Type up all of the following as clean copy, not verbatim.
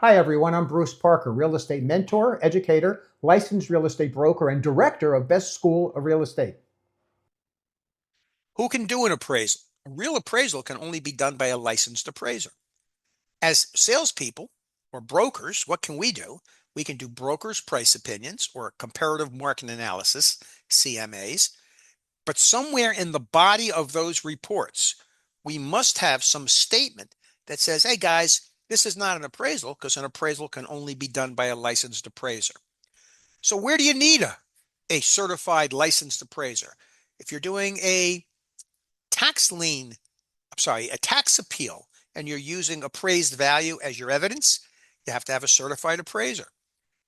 Hi, everyone. I'm Bruce Parker, real estate mentor, educator, licensed real estate broker, and director of Best School of Real Estate. Who can do an appraisal? A real appraisal can only be done by a licensed appraiser. As salespeople or brokers, what can we do? We can do brokers' price opinions or comparative market analysis, CMAs. But somewhere in the body of those reports, we must have some statement that says, hey guys, this is not an appraisal because an appraisal can only be done by a licensed appraiser. So where do you need a certified licensed appraiser? If you're doing a tax lien, a tax appeal, and you're using appraised value as your evidence, you have to have a certified appraiser.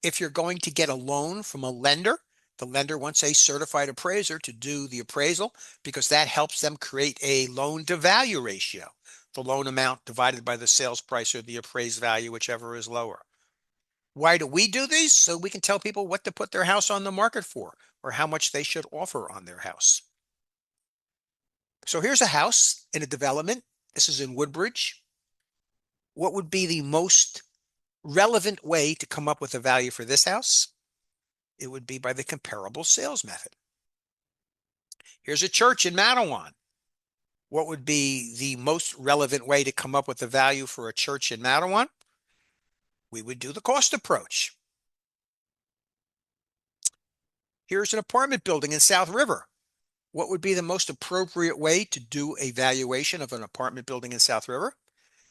If you're going to get a loan from a lender, the lender wants a certified appraiser to do the appraisal because that helps them create a loan to value ratio, the loan amount divided by the sales price or the appraised value, whichever is lower. Why do we do these? So we can tell people what to put their house on the market for or how much they should offer on their house. So here's a house in a development. This is in Woodbridge. What would be the most relevant way to come up with a value for this house? It would be by the comparable sales method. Here's a church in Mattawan. What would be the most relevant way to come up with a value for a church in Mattawan? We would do the cost approach. Here's an apartment building in South River. What would be the most appropriate way to do a valuation of an apartment building in South River?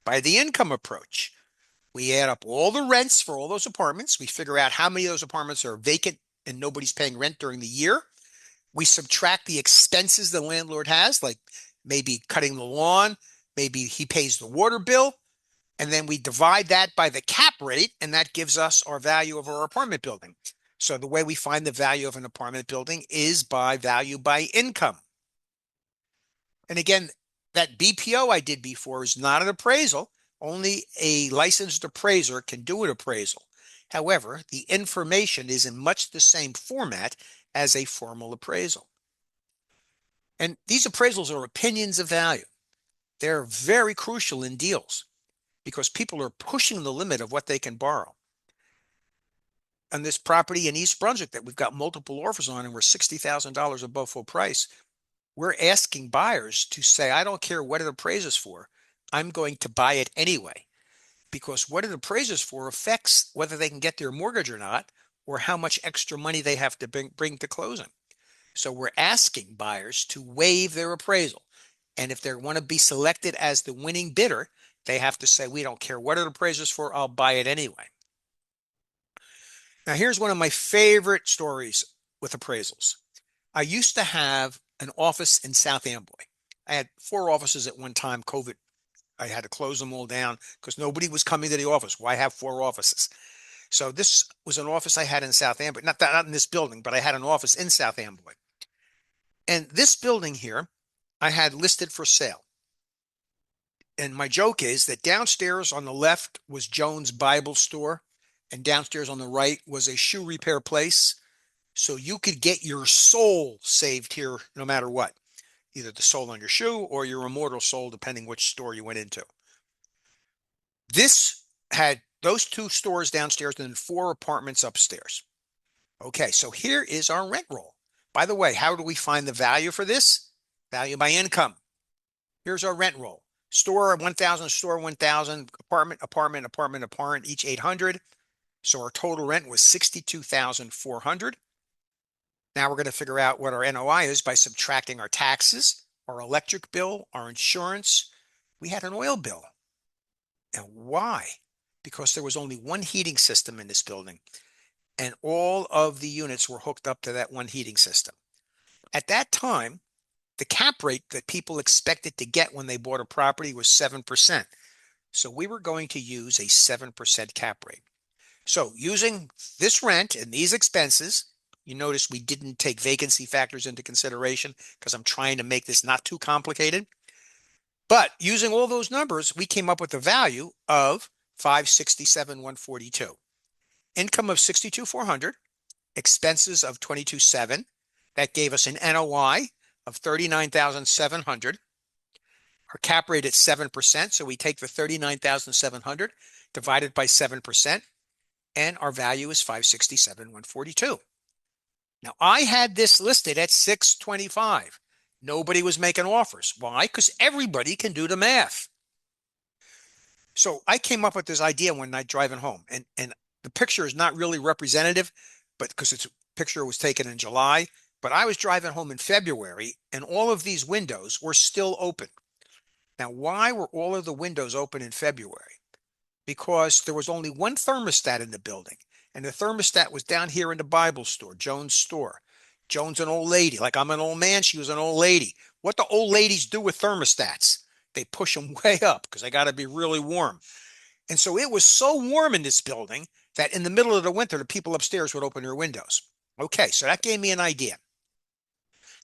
By the income approach. We add up all the rents for all those apartments. We figure out how many of those apartments are vacant and nobody's paying rent during the year. We subtract the expenses the landlord has, like maybe cutting the lawn, maybe he pays the water bill, and then we divide that by the cap rate, and that gives us our value of our apartment building. So the way we find the value of an apartment building is by value by income. And again, that BPO I did before is not an appraisal. Only a licensed appraiser can do an appraisal. However, the information is in much the same format as a formal appraisal. And these appraisals are opinions of value. They're very crucial in deals because people are pushing the limit of what they can borrow. On this property in East Brunswick that we've got multiple offers on and we're $60,000 above full price, we're asking buyers to say, I don't care what it appraises for, I'm going to buy it anyway. Because what it appraises for affects whether they can get their mortgage or not, or how much extra money they have to bring to closing. So we're asking buyers to waive their appraisal. And if they want to be selected as the winning bidder, they have to say, we don't care what it appraises for, I'll buy it anyway. Now, here's one of my favorite stories with appraisals. I used to have an office in South Amboy. I had 4 offices at one time. COVID, I had to close them all down because nobody was coming to the office. Why have 4 offices? So this was an office I had in South Amboy, not in this building, but I had an office in South Amboy. And this building here, I had listed for sale. And my joke is that downstairs on the left was Jones Bible store, and downstairs on the right was a shoe repair place. So you could get your soul saved here no matter what, either the sole on your shoe or your immortal soul, depending which store you went into. This had those 2 stores downstairs and then 4 apartments upstairs. Okay, so here is our rent roll. By the way, how do we find the value for this? Value by income. Here's our rent roll. Store 1,000, store 1,000, apartment, each 800. So our total rent was 62,400. Now we're going to figure out what our NOI is by subtracting our taxes, our electric bill, our insurance. We had an oil bill. And why? Because there was only one heating system in this building, and all of the units were hooked up to that one heating system. At that time, the cap rate that people expected to get when they bought a property was 7%. So we were going to use a 7% cap rate. So using this rent and these expenses, you notice we didn't take vacancy factors into consideration because I'm trying to make this not too complicated. But using all those numbers, we came up with a value of $567,142. Income of $62,400, expenses of $22,700. That gave us an NOI of $39,700. our cap rate at 7%. So we take the 39,700 divided by 7%, and our value is 567,142. Now I had this listed at 625. Nobody was making offers. Why? Because everybody can do the math. So I came up with this idea one night driving home, and the picture is not really representative, but because it's picture was taken in July, but I was driving home in February and all of these windows were still open. Now, why were all of the windows open in February? Because there was only one thermostat in the building, and the thermostat was down here in the Bible store, Jones' store. Jones, an old lady, like I'm an old man, she was an old lady. What do old ladies do with thermostats? They push them way up because they got to be really warm. And so it was so warm in this building that in the middle of the winter, the people upstairs would open their windows. Okay, so that gave me an idea.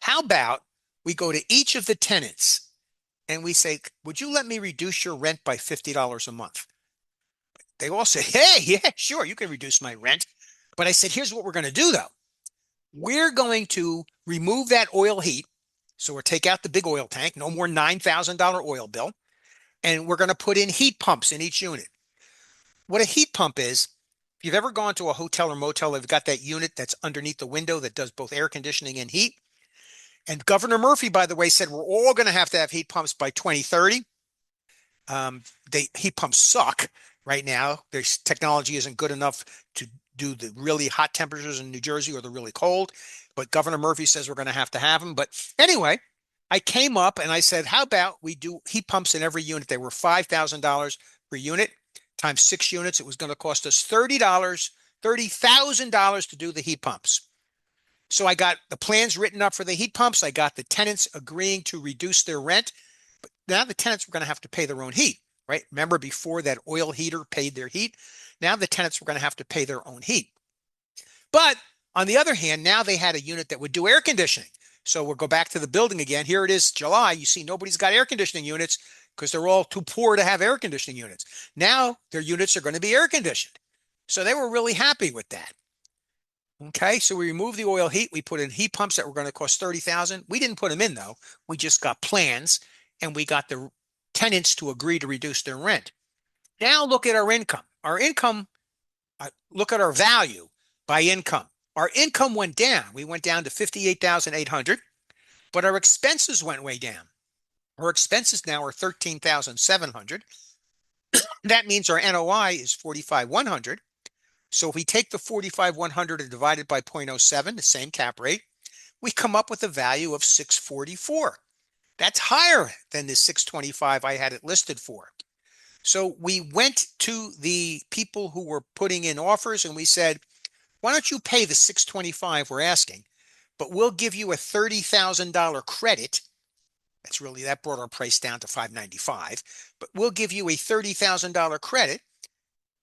How about we go to each of the tenants and we say, would you let me reduce your rent by $50 a month? They all said, hey, yeah, sure, you can reduce my rent. But I said, here's what we're going to do, though. We're going to remove that oil heat. So we'll take out the big oil tank, no more $9,000 oil bill. And we're going to put in heat pumps in each unit. What a heat pump is, if you've ever gone to a hotel or motel, they've got that unit that's underneath the window that does both air conditioning and heat. And Governor Murphy, by the way, said we're all going to have heat pumps by 2030. Heat pumps suck right now. Their technology isn't good enough to do the really hot temperatures in New Jersey or the really cold. But Governor Murphy says we're going to have them. But anyway, I came up and I said, how about we do heat pumps in every unit? They were $5,000 per unit times 6 units. It was going to cost us $30,000 to do the heat pumps. So I got the plans written up for the heat pumps. I got the tenants agreeing to reduce their rent. But now the tenants were going to have to pay their own heat, right? Remember before that oil heater paid their heat? Now the tenants were going to have to pay their own heat. But on the other hand, now they had a unit that would do air conditioning. So we'll go back to the building again. Here it is, July. You see nobody's got air conditioning units because they're all too poor to have air conditioning units. Now their units are going to be air conditioned. So they were really happy with that. Okay, so we removed the oil heat. We put in heat pumps that were going to cost $30,000. We didn't put them in though. We just got plans and we got the tenants to agree to reduce their rent. Now look at our income. Look at our value by income. Our income went down. We went down to $58,800, but our expenses went way down. Our expenses now are $13,700. That means our NOI is $45,100. So if we take the $45,100 and divide it by 0.07, the same cap rate, we come up with a value of $644. That's higher than the $625 I had it listed for. So we went to the people who were putting in offers and we said, why don't you pay the $625 we're asking, but we'll give you a $30,000 credit. That brought our price down to $595, but we'll give you a $30,000 credit.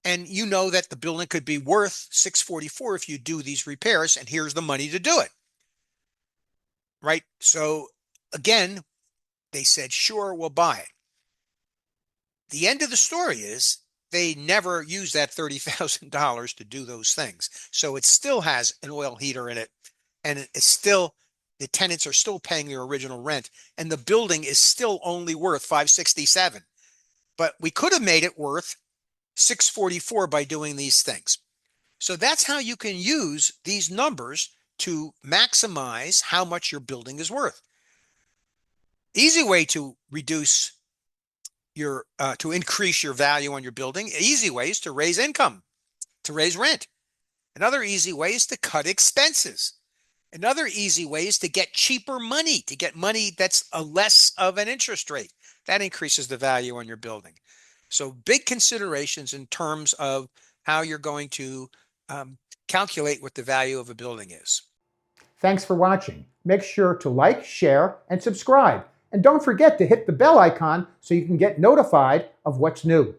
And you know that the building could be worth $644 if you do these repairs, and here's the money to do it. Right? So again, they said, sure, we'll buy it. The end of the story is they never used that $30,000 to do those things. So it still has an oil heater in it, and it's still, the tenants are still paying their original rent, and the building is still only worth $567. But we could have made it worth $644 by doing these things. So that's how you can use these numbers to maximize how much your building is worth. Easy way to reduce to increase your value on your building. Easy ways to raise income, to raise rent. Another easy way is to cut expenses. Another easy way is to get cheaper money, to get money that's a less of an interest rate. That increases the value on your building. So big considerations in terms of how you're going to calculate what the value of a building is. Thanks for watching. Make sure to like, share, and subscribe. And don't forget to hit the bell icon so you can get notified of what's new.